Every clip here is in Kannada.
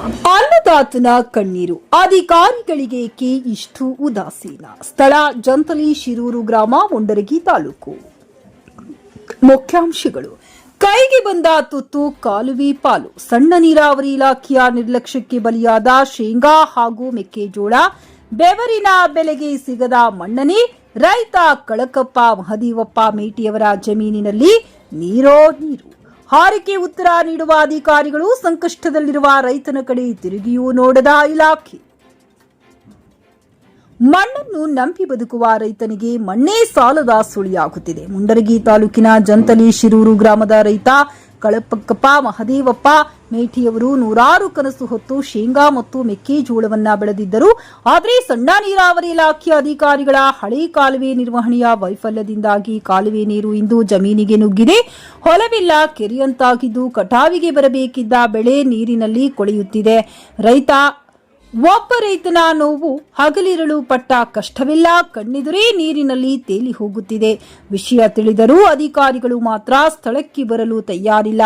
ಅನ್ನದಾತನ ಕಣ್ಣೀರು, ಅಧಿಕಾರಿಗಳಿಗೇಕೆ ಇಷ್ಟು ಉದಾಸೀನ? ಸ್ಥಳ ಜಂತಲಿ ಶಿರೂರು ಗ್ರಾಮ, ಮುಂಡರಗಿ ತಾಲೂಕು. ಮುಖ್ಯಾಂಶಗಳು: ಕೈಗೆ ಬಂದ ತುತ್ತು ಕಾಲುವೆ ಪಾಲು. ಸಣ್ಣ ನೀರಾವರಿ ಇಲಾಖೆಯ ನಿರ್ಲಕ್ಷ್ಯಕ್ಕೆ ಬಲಿಯಾದ ಶೇಂಗಾ ಹಾಗೂ ಮೆಕ್ಕೆಜೋಳ. ಬೆವರಿನ ಬೆಲೆಗೆ ಸಿಗದ ಮನ್ನಣೆ. ರೈತ ಕಳಕಪ್ಪ ಮಹದೇವಪ್ಪ ಮೇಟಿಯವರ ಜಮೀನಿನಲ್ಲಿ ನೀರೋ ನೀರು. ಹಾರಿಕೆ ಉತ್ತರ ನೀಡುವ ಅಧಿಕಾರಿಗಳು, ಸಂಕಷ್ಟದಲ್ಲಿರುವ ರೈತನ ಕಡೆ ತಿರುಗಿಯೂ ನೋಡದ ಇಲಾಖೆ. ಮಣ್ಣನ್ನು ನಂಬಿ ಬದುಕುವ ರೈತನಿಗೆ ಮಣ್ಣೇ ಸಾಲದ ಸುಳಿಯಾಗುತ್ತಿದೆ. ಮುಂಡರಗಿ ತಾಲೂಕಿನ ಜಂತಲಿ ಶಿರೂರು ಗ್ರಾಮದ ರೈತ ಕಳಪಕ್ಕಪ್ಪ ಮಹದೇವಪ್ಪ ಮೇಟಿಯವರು ನೂರಾರು ಕನಸು ಹೊತ್ತು ಶೇಂಗಾ ಮತ್ತು ಮೆಕ್ಕೆಜೋಳವನ್ನ ಬೆಳೆದಿದ್ದರು. ಆದರೆ ಸಣ್ಣ ನೀರಾವರಿ ಇಲಾಖೆಯ ಅಧಿಕಾರಿಗಳ ಹಳೆ ಕಾಲುವೆ ನಿರ್ವಹಣೆಯ ವೈಫಲ್ಯದಿಂದಾಗಿ ಕಾಲುವೆ ನೀರು ಇಂದು ಜಮೀನಿಗೆ ನುಗ್ಗಿದೆ. ಹೊಲವಿಲ್ಲ, ಕೆರೆಯಂತಾಗಿದ್ದು ಕಟಾವಿಗೆ ಬರಬೇಕಿದ್ದ ಬೆಳೆ ನೀರಿನಲ್ಲಿ ಕೊಳೆಯುತ್ತಿದೆ. ಒಬ್ಬ ರೈತನ ನೋವು, ಹಗಲಿರಳು ಪಟ್ಟ ಕಷ್ಟವಿಲ್ಲ, ಕಣ್ಣೆದುರೇ ನೀರಿನಲ್ಲಿ ತೇಲಿ ಹೋಗುತ್ತಿದೆ. ವಿಷಯ ತಿಳಿದರೂ ಅಧಿಕಾರಿಗಳು ಮಾತ್ರ ಸ್ಥಳಕ್ಕೆ ಬರಲು ತಯಾರಿಲ್ಲ.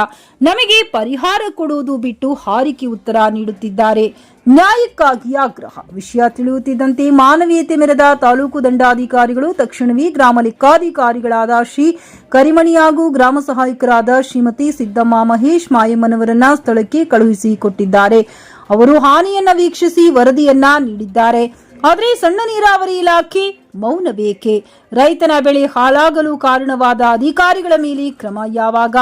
ನಮಗೆ ಪರಿಹಾರ ಕೊಡುವುದು ಬಿಟ್ಟು ಹಾರಿಕೆ ಉತ್ತರ ನೀಡುತ್ತಿದ್ದಾರೆ. ನ್ಯಾಯಕ್ಕಾಗಿ ಆಗ್ರಹ. ವಿಷಯ ತಿಳಿಯುತ್ತಿದ್ದಂತೆ ಮಾನವೀಯತೆ ಮೆರೆದ ತಾಲೂಕು ದಂಡಾಧಿಕಾರಿಗಳು ತಕ್ಷಣವೇ ಗ್ರಾಮ ಲೆಕ್ಕಾಧಿಕಾರಿಗಳಾದ ಶ್ರೀ ಕರಿಮಣಿ ಹಾಗೂ ಗ್ರಾಮ ಸಹಾಯಕರಾದ ಶ್ರೀಮತಿ ಸಿದ್ದಮ್ಮ ಮಹೇಶ್ ಮಾಯಮ್ಮನವರನ್ನ ಸ್ಥಳಕ್ಕೆ ಕಳುಹಿಸಿಕೊಟ್ಟಿದ್ದಾರೆ. ಅವರು ಹಾನಿಯನ್ನ ವೀಕ್ಷಿಸಿ ವರದಿಯನ್ನ ನೀಡಿದ್ದಾರೆ. ಆದರೆ ಸಣ್ಣ ನೀರಾವರಿ ಇಲಾಖೆ ಮೌನ ಬೇಕೆ? ರೈತನ ಬೆಳೆ ಹಾಳಾಗಲು ಕಾರಣವಾದ ಅಧಿಕಾರಿಗಳ ಮೇಲೆ ಕ್ರಮ ಯಾವಾಗ?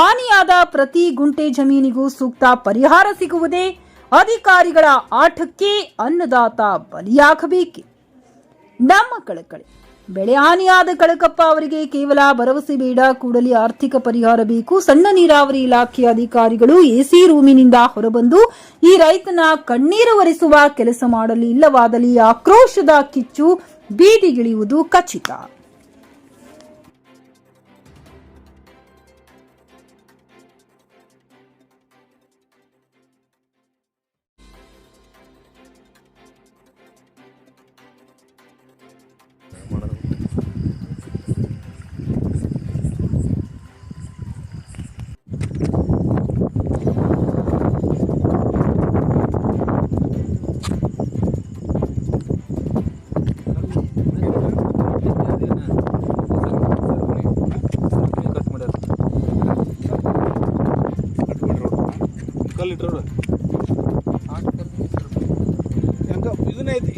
ಹಾನಿಯಾದ ಪ್ರತಿ ಗುಂಟೆ ಜಮೀನಿಗೂ ಸೂಕ್ತ ಪರಿಹಾರ ಸಿಗುವುದೇ? ಅಧಿಕಾರಿಗಳ ಆಟಕ್ಕೆ ಅನ್ನದಾತ ಬಲಿಯಾಗಬೇಕೆ? ನಮ್ಮ ಕಳಕಳಿ. ಬೆಳೆ ಹಾನಿಯಾದ ಕಳಕಪ್ಪ ಅವರಿಗೆ ಕೇವಲ ಭರವಸೆ ಬೇಡ, ಕೂಡಲೇ ಆರ್ಥಿಕ ಪರಿಹಾರ ಬೇಕು. ಸಣ್ಣ ನೀರಾವರಿ ಇಲಾಖೆಯ ಅಧಿಕಾರಿಗಳು ಎಸಿ ರೂಮಿನಿಂದ ಹೊರಬಂದು ಈ ರೈತನ ಕಣ್ಣೀರು ಒರೆಸುವ ಕೆಲಸ ಮಾಡಲಿ. ಇಲ್ಲವಾದಲ್ಲಿ ಆಕ್ರೋಶದ ಕಿಚ್ಚು ಬೀದಿಗಿಳಿಯುವುದು ಖಚಿತ.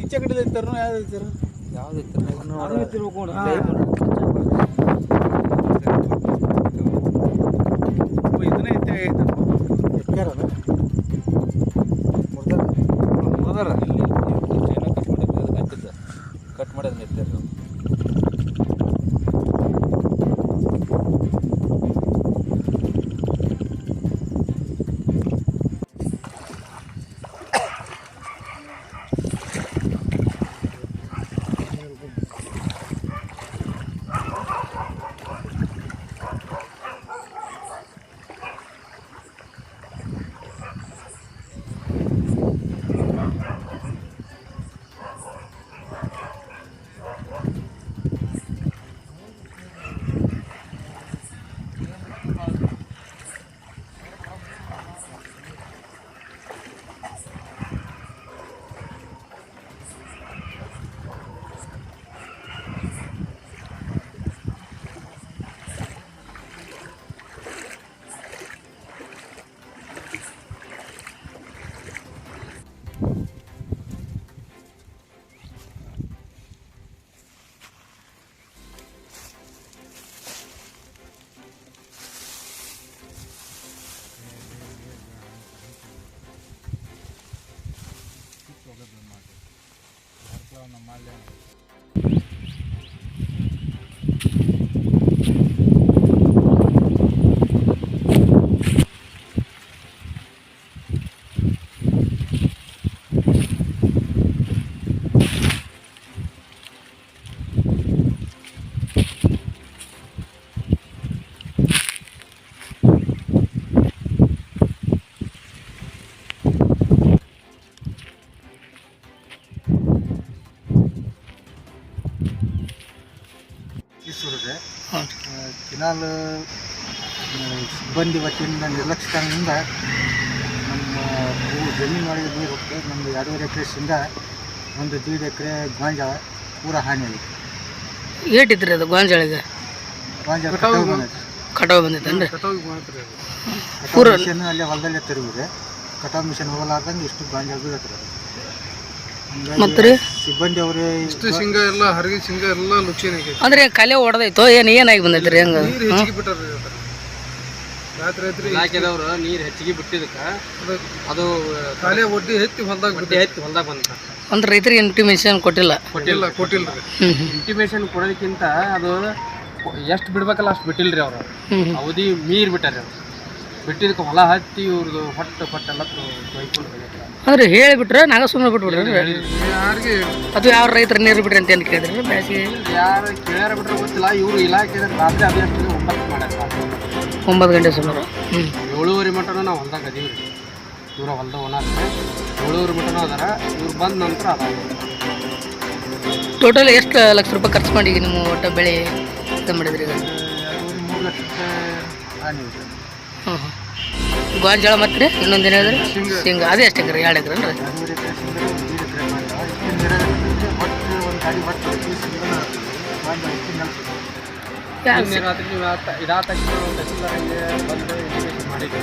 ಈಚೆ ಕಡೆ ಐತಾರ ಯಾವ್ದು ಇದನ್ನ ಐತೆ ಕಟ್ ಮಾಡೋದು ಐತೆ. ಕೆನಾಲ್ ಸಿಬ್ಬಂದಿ ವತಿಯಿಂದ ನಿರ್ಲಕ್ಷ್ಯದಿಂದ ನಮ್ಮ ಜಮೀನು ಒಳಗೆ ನೀರು ಹೋಗ್ತದೆ. ನಮ್ಮದು 2.5 ಎಕರೆ ಶೇಂಗಾ, 1.5 ಎಕರೆ ಗೋಂಜಾಳ ಪೂರ ಹಾನಿ ಆಗಿದೆ. ಏಟಿದ್ರಿ ಅದು ಗೋಂಜಾಳಿಗೆ? ಗೋಂಜಾಳ ಕಟಾವು ಬಂದೈತೆ. ಕಟಾವು ಬಂದೈತೇನ್ರಿ? ಕಟಾವು ಮಿಷನ್ ಅಲ್ಲೇ ಹೊಲದಲ್ಲೇ ತಿರುಗಿದೆ. ಕಟಾವು ಮಿಷನ್ ಹೋಗಲಾರ್ದಂಗೆ ಇಷ್ಟು ಗೋಂಜಾಳ ಬೀಳತ್ರಿ. ಮತ್ತೆ ರೀ ಸಿಬ್ಬಂದಿ ಅವರೇ ಇಷ್ಟು ಶೇಂಗಾ ಎಲ್ಲ ಹರಗಿ ಶೇಂಗಾ ಎಲ್ಲ ಲುಚ್ಚಿನಾಗೈತಿ. ಅಂದ್ರೆ ಕಲೆ ಹೊಡೆದೈತೋ ಏನಾಗಿ ಬಂದೈತಿ ರೀ? ಹೆಂಗ ನೀರು ಹೆಚ್ಚಿಗೆ ಬಿಟ್ಟಾರ್ರಿ ರಾತ್ರಿ ಇಲಾಖೆದವ್ರು ನೀರು ಹೆಚ್ಚಿಗೆ ಬಿಟ್ಟಿದ್ದಕ್ಕೆ ಅದು ಕಾಲೇ ಒಡ್ಡಿ ಎತ್ತಿ ಹೊಲ್ದಾಗ ಬಂದ. ಅಂದ್ರೆ ರೈತರಿಗೆ ಇಂಟಿಮೇಷನ್ ಕೊಟ್ಟಿಲ್ಲ ಇಂಟಿಮೇಷನ್ ಕೊಡೋದಕ್ಕಿಂತ ಅದು ಎಷ್ಟು ಬಿಡ್ಬೇಕಲ್ಲ ಅಷ್ಟು ಬಿಟ್ಟಿಲ್ರಿ ಅವರು. ಅವಧಿ ಮೀರ್ ಬಿಟ್ಟಾರೆ ಅವ್ರು. ಬಿಟ್ಟಿದ್ದಕ್ಕೆ ಹೊಲ ಹತ್ತಿ ಇವ್ರದ್ದು ಹೊಟ್ಟೆಲ್ಲ ತೊಯ್ಕೊಂಡು ಹೋಗೈತೆ. ಅಂದ್ರೆ ಹೇಳಿಬಿಟ್ರೆ ನಾಗ ಸುಮ್ಮನೆ ಬಿಟ್ಬಿಡ್ರಿ? ಯಾರಿಗೆ ಅದು ಯಾವ ರೈತರ ನೀರು ಬಿಡ್ರಿ ಅಂತ ಏನು ಕೇಳಿದ್ರಿ? ಬೇಸಿಗೆ ಯಾರು ಕೇಳ್ಯಾರ ಬಿಟ್ರೆ ಗೊತ್ತಿಲ್ಲ. ಇವರು ಇಲಾಖೆ ರಾತ್ರಿ ಅಭ್ಯಾಸ 9 ಮಾಡ್ಯಾರ. 9 ಗಂಟೆ ಸುಮಾರು. 7:30 ಮಟನೂ ನಾವು ಹೊಲ್ದಾಗ ಅದೀವಿ ರೀ. ಇವ್ರ ಹೊಲ್ದ ಓನರ್ 7:30 ಮಟನೂ ಅದಾರ. ಇವ್ರು ಬಂದ ನಂತರ ಅದ ಟೋಟಲ್ ಎಷ್ಟು ಲಕ್ಷ ರೂಪಾಯಿ ಖರ್ಚು ಮಾಡಿ ನಿಮ್ಮ ಒಟ್ಟು ಬೆಳೆ ಇದು ಮಾಡಿದ್ರಿ ಈಗ? 3 ಲಕ್ಷ ಹಾನಿ ಇದೆ. ಹಾಂ ಹಾಂ. ಗೋಂಜಾಳ ಮತ್ತೆ ರೀ ಇನ್ನೊಂದು ಏನು ಹೇಳಿದ್ರಿ? ಶೇಂಗಾ. ಅದೇ ಎಷ್ಟು ಎಕರೆ? 2 ಎಕರೆ ಅನ್ರಿ? 2.5 ಎಕರೆ ಶೇಂಗಾ, 1.5 ಎಕರೆ ಗೋಂಜಾಳ. ಇಷ್ಟು ನೀರಾಗ ಒಟ್ಟು ಒಂದು ಗಾಡಿ ಒಟ್ಟು ಶೇಂಗಾ ಗೋಂಜಾಳ ಇಷ್ಟು ನೆಲ್ತದೆ. ರಾತ್ರಿ ನೀವು ಇದಾದ ತಕ್ಷಣ ತಹಸೀಲ್ದಾರಿಗೆ ಬಂದು ಇಂಟಿಮೇಷನ್ ಮಾಡಿದ್ರು.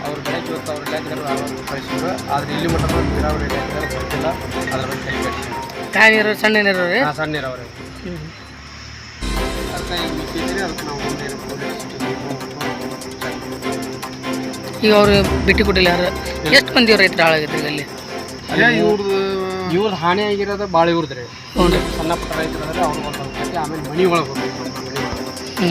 ಅವ್ರು ಬೆಳಗ್ಗೆ ಇವತ್ತು ಅವ್ರ ಇಲಾಖೆಗಳು ಕಳಿಸಿದ್ರು. ಆದರೆ ಇಲ್ಲಿ ಮಟ್ಟ ನೀರಾವರಿ ಇಲಾಖೆಗಳು ಬರ್ತಿಲ್ಲ. ಅದ್ರ ಬಗ್ಗೆ ಕೈ ಕಟ್ಟಿದ್ರು. ಕಾಯಿ ನೀರು ಸಣ್ಣ ನೀರು ರೀ? ಸಣ್ಣ ನೀರಾವರಿ ಅದಕ್ಕೆ ಈಗ ಮಿಕ್ಕಿದ್ರೆ ಅದಕ್ಕೆ ನಾವು ಮುಂದೆ ಈಗ ಅವ್ರು ಬಿಟ್ಟು ಕೊಟ್ಟಿಲ್ಲ ಯಾರು? ಎಷ್ಟು ಮಂದಿ ರೈತರು ಹಾಳಾಗಿದ್ರಿ ಅಲ್ಲಿ? ಇವ್ರದ್ದು ಹಾನಿ ಆಗಿರೋದು ಭಾಳ ಇವ್ರದ್ದು ರೀ. ಸಣ್ಣ ಪುಟ್ಟ ರೈತರು ಆದರೆ ಅವ್ರಿಗೆ ಒಂದು ಆಮೇಲೆ ಮನೆ ಒಳಗೆ ಹೋಗ್ಬೇಕು. ಹ್ಞೂ